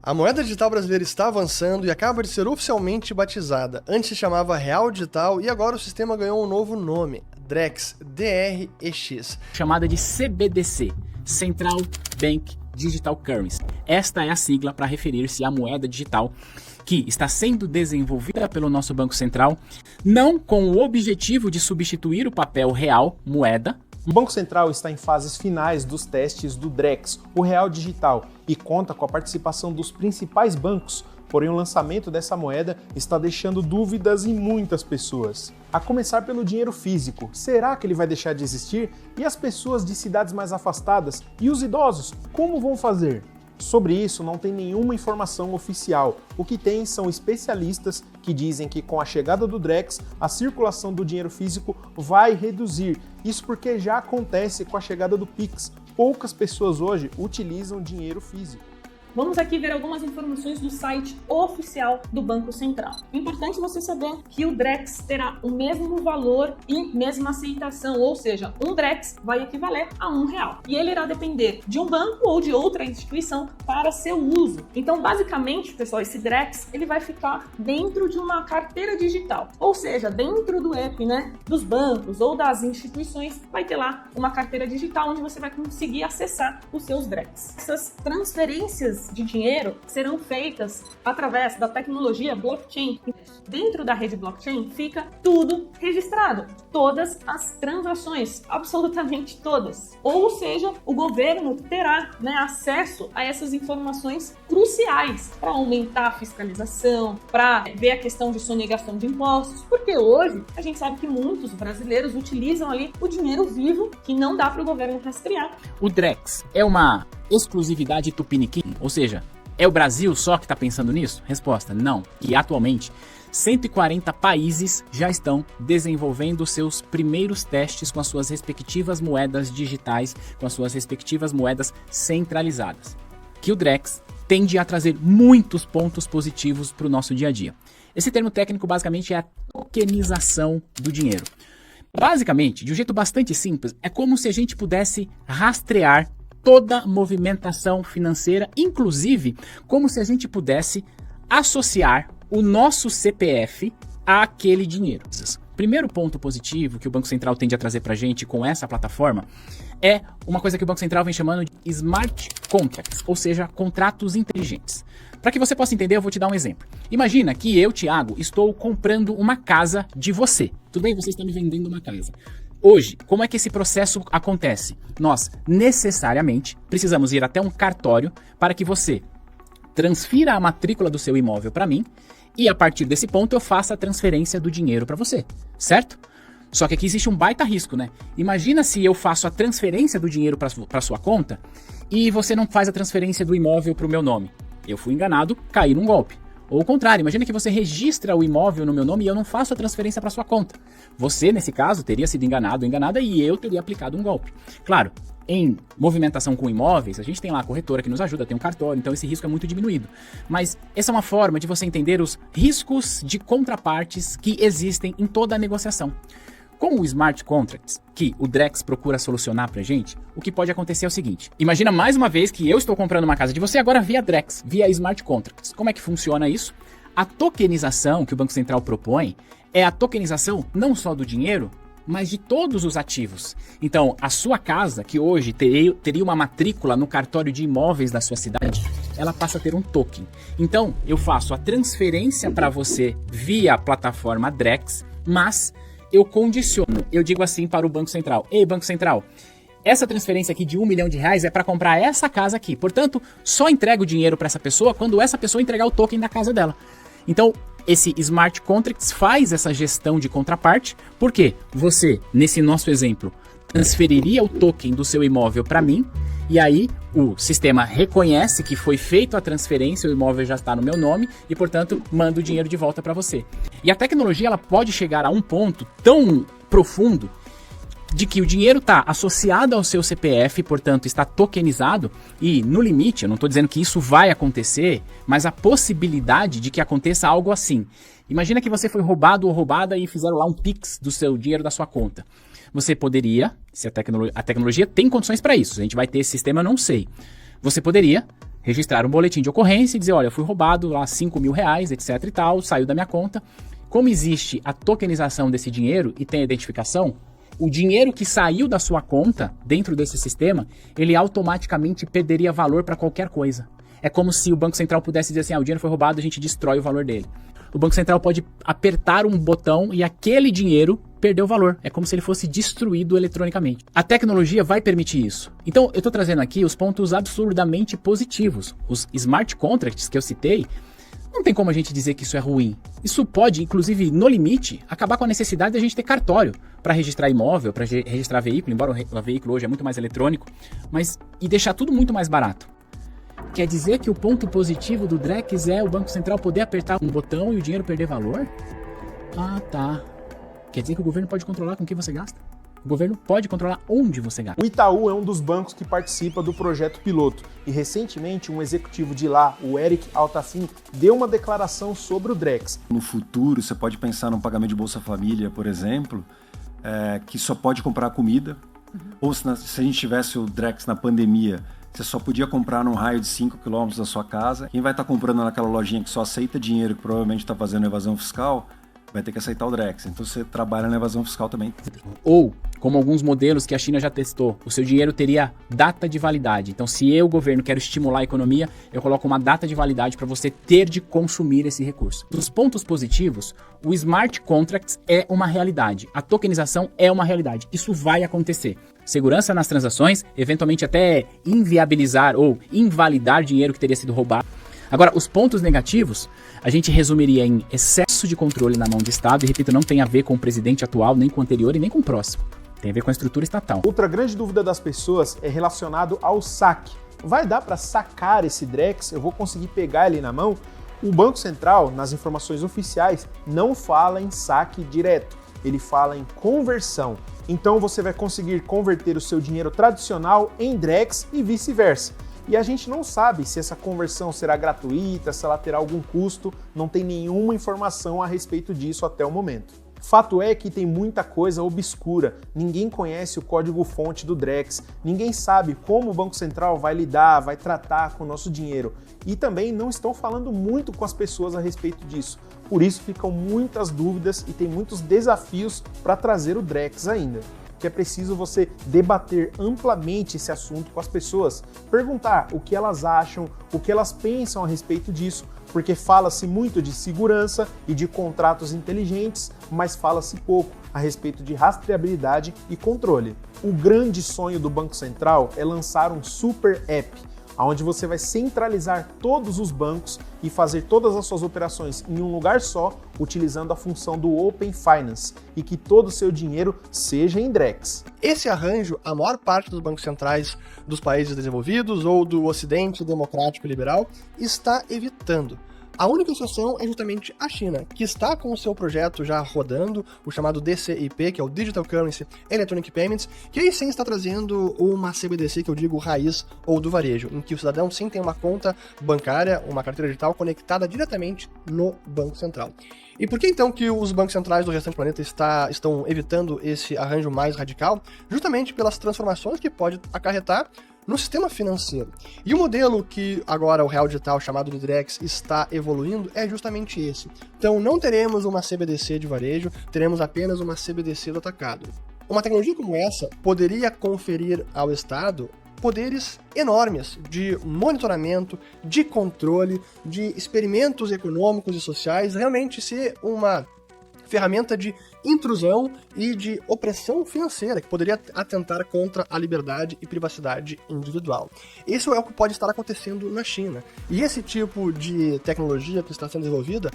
A moeda digital brasileira está avançando e acaba de ser oficialmente batizada. Antes se chamava Real Digital e agora o sistema ganhou um novo nome, Drex, DREX. Chamada de CBDC, Central Bank Digital Currency. Esta é a sigla para referir-se à moeda digital que está sendo desenvolvida pelo nosso Banco Central, não com o objetivo de substituir o papel real, moeda. O Banco Central está em fases finais dos testes do Drex, o Real Digital, e conta com a participação dos principais bancos, porém o lançamento dessa moeda está deixando dúvidas em muitas pessoas. A começar pelo dinheiro físico, será que ele vai deixar de existir? E as pessoas de cidades mais afastadas? E os idosos, como vão fazer? Sobre isso não tem nenhuma informação oficial. O que tem são especialistas que dizem que com a chegada do Drex, a circulação do dinheiro físico vai reduzir. Isso porque já acontece com a chegada do Pix. Poucas pessoas hoje utilizam dinheiro físico. Vamos aqui ver algumas informações do site oficial do Banco Central. Importante você saber que o Drex terá o mesmo valor e mesma aceitação, ou seja, um Drex vai equivaler a R$1. E ele irá depender de um banco ou de outra instituição para seu uso. Então, basicamente, pessoal, esse Drex ele vai ficar dentro de uma carteira digital, ou seja, dentro do app, dos bancos ou das instituições, vai ter lá uma carteira digital onde você vai conseguir acessar os seus Drex. Essas transferências de dinheiro serão feitas através da tecnologia blockchain. Dentro da rede blockchain fica tudo registrado, todas as transações, absolutamente todas. Ou seja, o governo terá acesso a essas informações cruciais para aumentar a fiscalização, para ver a questão de sonegação de impostos, porque hoje a gente sabe que muitos brasileiros utilizam ali o dinheiro vivo que não dá para o governo rastrear. O Drex é uma exclusividade tupiniquim? Ou seja, é o Brasil só que está pensando nisso? Resposta, não. E atualmente, 140 países já estão desenvolvendo seus primeiros testes com as suas respectivas moedas digitais, com as suas respectivas moedas centralizadas. Que o Drex tende a trazer muitos pontos positivos para o nosso dia a dia. Esse termo técnico basicamente é a tokenização do dinheiro. Basicamente, de um jeito bastante simples, é como se a gente pudesse rastrear toda movimentação financeira, inclusive como se a gente pudesse associar o nosso CPF àquele dinheiro. Primeiro ponto positivo que o Banco Central tende a trazer para a gente com essa plataforma é uma coisa que o Banco Central vem chamando de Smart Contracts, ou seja, contratos inteligentes. Para que você possa entender, eu vou te dar um exemplo. Imagina que eu, Thiago, estou comprando uma casa de você. Tudo bem? Você está me vendendo uma casa. Hoje, como é que esse processo acontece? Nós, necessariamente, precisamos ir até um cartório para que você transfira a matrícula do seu imóvel para mim e, a partir desse ponto, eu faça a transferência do dinheiro para você, certo? Só que aqui existe um baita risco, Imagina se eu faço a transferência do dinheiro para sua conta e você não faz a transferência do imóvel para o meu nome. Eu fui enganado, caí num golpe. Ou o contrário, imagina que você registra o imóvel no meu nome e eu não faço a transferência para sua conta. Você, nesse caso, teria sido enganado ou enganada e eu teria aplicado um golpe. Claro, em movimentação com imóveis, a gente tem lá a corretora que nos ajuda, tem um cartório, então esse risco é muito diminuído. Mas essa é uma forma de você entender os riscos de contrapartes que existem em toda a negociação. Com o Smart Contracts, que o Drex procura solucionar pra gente, o que pode acontecer é o seguinte. Imagina mais uma vez que eu estou comprando uma casa de você agora via Drex, via Smart Contracts. Como é que funciona isso? A tokenização que o Banco Central propõe é a tokenização não só do dinheiro, mas de todos os ativos. Então, a sua casa, que hoje teria uma matrícula no cartório de imóveis da sua cidade, ela passa a ter um token. Então, eu faço a transferência para você via a plataforma Drex, mas eu condiciono, eu digo assim para o Banco Central: ei, Banco Central, essa transferência aqui de R$1 milhão é para comprar essa casa aqui. Portanto, só entrega o dinheiro para essa pessoa quando essa pessoa entregar o token da casa dela. Então, esse Smart Contracts faz essa gestão de contraparte, porque você, nesse nosso exemplo, transferiria o token do seu imóvel para mim, e aí o sistema reconhece que foi feita a transferência, o imóvel já está no meu nome e, portanto, manda o dinheiro de volta para você. E a tecnologia ela pode chegar a um ponto tão profundo de que o dinheiro está associado ao seu CPF, portanto está tokenizado, e no limite, eu não estou dizendo que isso vai acontecer, mas a possibilidade de que aconteça algo assim. Imagina que você foi roubado ou roubada e fizeram lá um Pix do seu dinheiro da sua conta. Você poderia, se a tecnologia tem condições para isso, a gente vai ter esse sistema, eu não sei. Você poderia registrar um boletim de ocorrência e dizer, olha, eu fui roubado lá R$5.000, etc e tal, saiu da minha conta. Como existe a tokenização desse dinheiro e tem a identificação, o dinheiro que saiu da sua conta dentro desse sistema, ele automaticamente perderia valor para qualquer coisa. É como se o Banco Central pudesse dizer assim, o dinheiro foi roubado, a gente destrói o valor dele. O Banco Central pode apertar um botão e aquele dinheiro perdeu o valor. É como se ele fosse destruído eletronicamente. A tecnologia vai permitir isso. Então, eu estou trazendo aqui os pontos absurdamente positivos. Os smart contracts que eu citei, não tem como a gente dizer que isso é ruim. Isso pode, inclusive, no limite, acabar com a necessidade de a gente ter cartório para registrar imóvel, para registrar veículo, embora o veículo hoje é muito mais eletrônico, e deixar tudo muito mais barato. Quer dizer que o ponto positivo do Drex é o Banco Central poder apertar um botão e o dinheiro perder valor? Ah, tá. Quer dizer que o governo pode controlar com quem você gasta? O governo pode controlar onde você gasta. O Itaú é um dos bancos que participa do projeto piloto e recentemente um executivo de lá, o Eric Altafim, deu uma declaração sobre o Drex. No futuro, você pode pensar num pagamento de Bolsa Família, por exemplo, que só pode comprar comida, ou se a gente tivesse o Drex na pandemia, você só podia comprar num raio de 5 km da sua casa. Quem vai estar comprando naquela lojinha que só aceita dinheiro, que provavelmente está fazendo evasão fiscal, vai ter que aceitar o Drex. Então você trabalha na evasão fiscal também. Ou, como alguns modelos que a China já testou, o seu dinheiro teria data de validade. Então, se eu, governo, quero estimular a economia, eu coloco uma data de validade para você ter de consumir esse recurso. Dos pontos positivos, o Smart Contracts é uma realidade. A tokenização é uma realidade. Isso vai acontecer. Segurança nas transações, eventualmente até inviabilizar ou invalidar dinheiro que teria sido roubado. Agora, os pontos negativos, a gente resumiria em excesso de controle na mão do Estado, e repito, não tem a ver com o presidente atual, nem com o anterior e nem com o próximo. Tem a ver com a estrutura estatal. Outra grande dúvida das pessoas é relacionado ao saque. Vai dar para sacar esse Drex? Eu vou conseguir pegar ele na mão? O Banco Central, nas informações oficiais, não fala em saque direto, ele fala em conversão. Então você vai conseguir converter o seu dinheiro tradicional em Drex e vice-versa. E a gente não sabe se essa conversão será gratuita, se ela terá algum custo, não tem nenhuma informação a respeito disso até o momento. Fato é que tem muita coisa obscura, ninguém conhece o código-fonte do Drex, ninguém sabe como o Banco Central vai lidar, vai tratar com o nosso dinheiro. E também não estão falando muito com as pessoas a respeito disso. Por isso ficam muitas dúvidas e tem muitos desafios para trazer o Drex ainda. Que é preciso você debater amplamente esse assunto com as pessoas, perguntar o que elas acham, o que elas pensam a respeito disso, porque fala-se muito de segurança e de contratos inteligentes, mas fala-se pouco a respeito de rastreabilidade e controle. O grande sonho do Banco Central é lançar um super app, onde você vai centralizar todos os bancos e fazer todas as suas operações em um lugar só, utilizando a função do Open Finance, e que todo o seu dinheiro seja em Drex. Esse arranjo, a maior parte dos bancos centrais dos países desenvolvidos ou do Ocidente democrático e liberal está evitando. A única exceção é justamente a China, que está com o seu projeto já rodando, o chamado DCIP, que é o Digital Currency Electronic Payments, que aí sim está trazendo uma CBDC, que eu digo raiz ou do varejo, em que o cidadão sim tem uma conta bancária, uma carteira digital conectada diretamente no Banco Central. E por que então que os bancos centrais do restante do planeta estão evitando esse arranjo mais radical? Justamente pelas transformações que pode acarretar no sistema financeiro. E o modelo que agora o real digital, chamado de Drex, está evoluindo é justamente esse. Então não teremos uma CBDC de varejo, teremos apenas uma CBDC do atacado. Uma tecnologia como essa poderia conferir ao Estado poderes enormes de monitoramento, de controle, de experimentos econômicos e sociais, realmente ser uma ferramenta de intrusão e de opressão financeira, que poderia atentar contra a liberdade e privacidade individual. Isso é o que pode estar acontecendo na China. E esse tipo de tecnologia que está sendo desenvolvida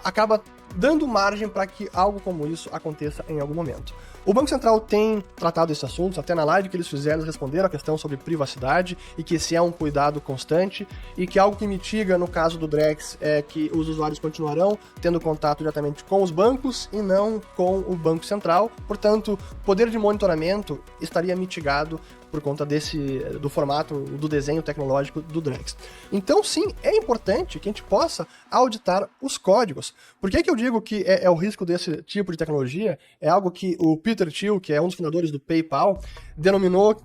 acaba dando margem para que algo como isso aconteça em algum momento. O Banco Central tem tratado esses assuntos, até na live que eles fizeram, eles responderam a questão sobre privacidade e que esse é um cuidado constante e que algo que mitiga no caso do Drex é que os usuários continuarão tendo contato diretamente com os bancos e não com o Banco Central. Portanto, o poder de monitoramento estaria mitigado por conta do formato, do desenho tecnológico do Drex. Então, sim, é importante que a gente possa auditar os códigos. Por que eu digo que é o risco desse tipo de tecnologia? É algo que o Peter Thiel, que é um dos fundadores do PayPal, denominou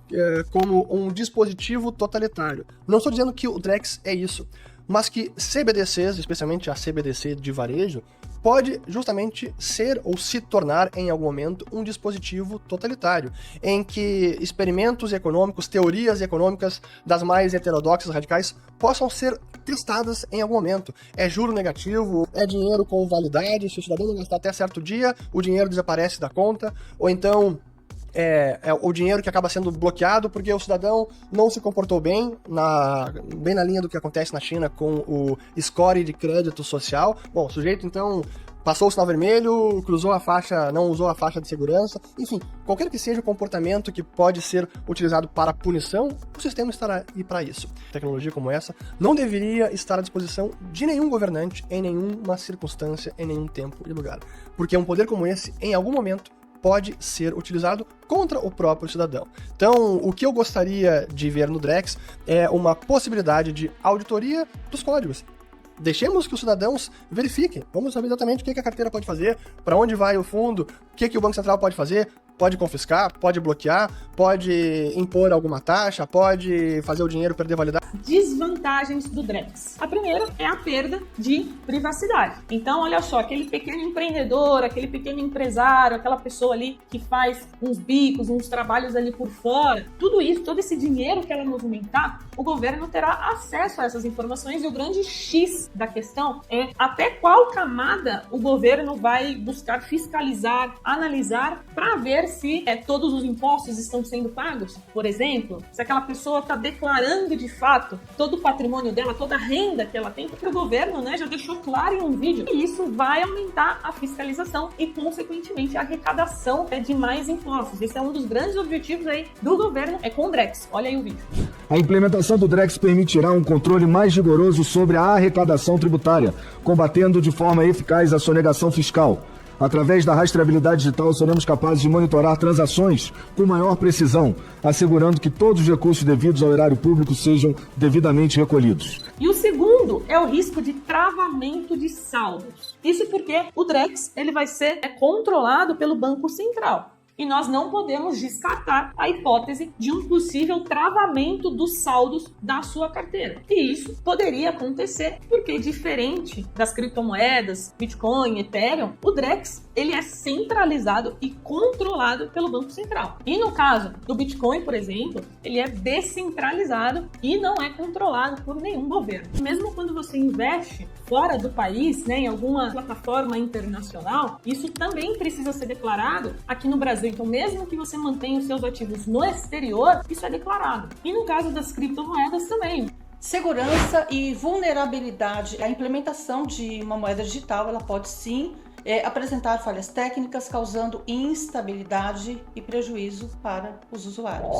como um dispositivo totalitário. Não estou dizendo que o Drex é isso, mas que CBDCs, especialmente a CBDC de varejo, pode justamente ser ou se tornar em algum momento um dispositivo totalitário, em que experimentos econômicos, teorias econômicas das mais heterodoxas radicais possam ser testadas em algum momento. É juro negativo, é dinheiro com validade, se o cidadão não gastar até certo dia, o dinheiro desaparece da conta, ou então é o dinheiro que acaba sendo bloqueado porque o cidadão não se comportou bem na linha do que acontece na China com o score de crédito social. Bom, o sujeito então passou o sinal vermelho, cruzou a faixa, não usou a faixa de segurança, enfim, qualquer que seja o comportamento que pode ser utilizado para punição, o sistema estará aí para isso. Tecnologia como essa não deveria estar à disposição de nenhum governante em nenhuma circunstância, em nenhum tempo e lugar, porque um poder como esse, em algum momento, pode ser utilizado contra o próprio cidadão. Então, o que eu gostaria de ver no Drex é uma possibilidade de auditoria dos códigos. Deixemos que os cidadãos verifiquem. Vamos saber exatamente o que a carteira pode fazer, para onde vai o fundo, o que o Banco Central pode fazer. Pode confiscar, pode bloquear, pode impor alguma taxa, pode fazer o dinheiro perder validade. Desvantagens do Drex. A primeira é a perda de privacidade. Então, olha só, aquele pequeno empreendedor, aquele pequeno empresário, aquela pessoa ali que faz uns bicos, uns trabalhos ali por fora, tudo isso, todo esse dinheiro que ela movimentar, o governo terá acesso a essas informações e o grande X da questão é até qual camada o governo vai buscar fiscalizar, analisar para ver se todos os impostos estão sendo pagos, por exemplo, se aquela pessoa está declarando de fato todo o patrimônio dela, toda a renda que ela tem, porque o governo, né, já deixou claro em um vídeo que isso vai aumentar a fiscalização e, consequentemente, a arrecadação de mais impostos. Esse é um dos grandes objetivos aí do governo com o Drex. Olha aí o vídeo. A implementação do Drex permitirá um controle mais rigoroso sobre a arrecadação tributária, combatendo de forma eficaz a sonegação fiscal. Através da rastreabilidade digital, seremos capazes de monitorar transações com maior precisão, assegurando que todos os recursos devidos ao erário público sejam devidamente recolhidos. E o segundo é o risco de travamento de saldos. Isso porque o Drex ele vai ser controlado pelo Banco Central. E nós não podemos descartar a hipótese de um possível travamento dos saldos da sua carteira. E isso poderia acontecer porque, diferente das criptomoedas, Bitcoin, Ethereum, o Drex ele é centralizado e controlado pelo Banco Central. E no caso do Bitcoin, por exemplo, ele é descentralizado e não é controlado por nenhum governo. Mesmo quando você investe fora do país, né, em alguma plataforma internacional, isso também precisa ser declarado aqui no Brasil. Então, mesmo que você mantenha os seus ativos no exterior, isso é declarado. E no caso das criptomoedas também. Segurança e vulnerabilidade. A implementação de uma moeda digital, ela pode sim apresentar falhas técnicas, causando instabilidade e prejuízo para os usuários.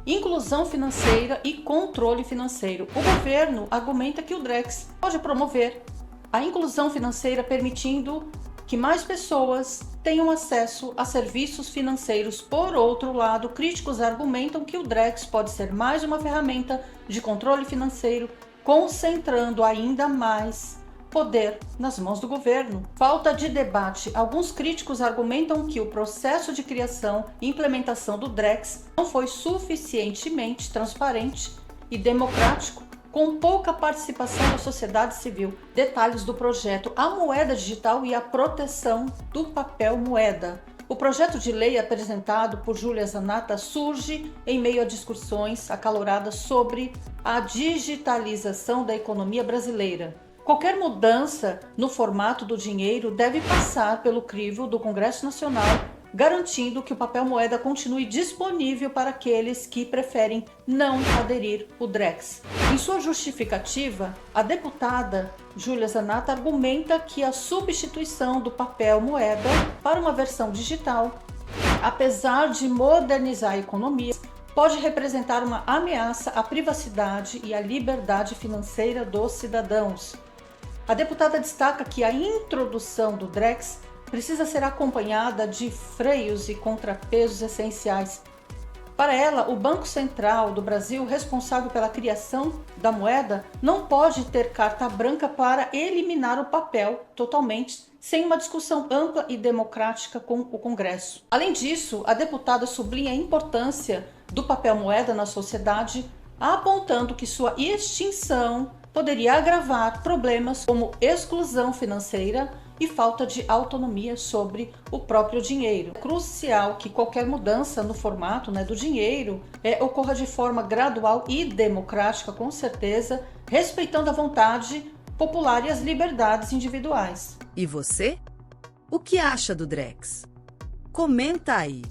Inclusão financeira e controle financeiro. O governo argumenta que o Drex pode promover a inclusão financeira, permitindo que mais pessoas tenham acesso a serviços financeiros. Por outro lado, críticos argumentam que o Drex pode ser mais uma ferramenta de controle financeiro, concentrando ainda mais poder nas mãos do governo. Falta de debate. Alguns críticos argumentam que o processo de criação e implementação do Drex não foi suficientemente transparente e democrático, com pouca participação da sociedade civil. Detalhes do projeto: a moeda digital e a proteção do papel moeda. O projeto de lei apresentado por Júlia Zanatta surge em meio a discussões acaloradas sobre a digitalização da economia brasileira. Qualquer mudança no formato do dinheiro deve passar pelo crivo do Congresso Nacional, garantindo que o papel moeda continue disponível para aqueles que preferem não aderir ao Drex. Em sua justificativa, a deputada Júlia Zanatta argumenta que a substituição do papel moeda para uma versão digital, apesar de modernizar a economia, pode representar uma ameaça à privacidade e à liberdade financeira dos cidadãos. A deputada destaca que a introdução do Drex precisa ser acompanhada de freios e contrapesos essenciais Para ela, o Banco Central do Brasil, responsável pela criação da moeda, não pode ter carta branca para eliminar o papel totalmente, sem uma discussão ampla e democrática com o Congresso. Além disso, a deputada sublinha a importância do papel moeda na sociedade, apontando que sua extinção poderia agravar problemas como exclusão financeira e falta de autonomia sobre o próprio dinheiro. É crucial que qualquer mudança no formato do dinheiro ocorra de forma gradual e democrática, com certeza, respeitando a vontade popular e as liberdades individuais. E você? O que acha do Drex? Comenta aí!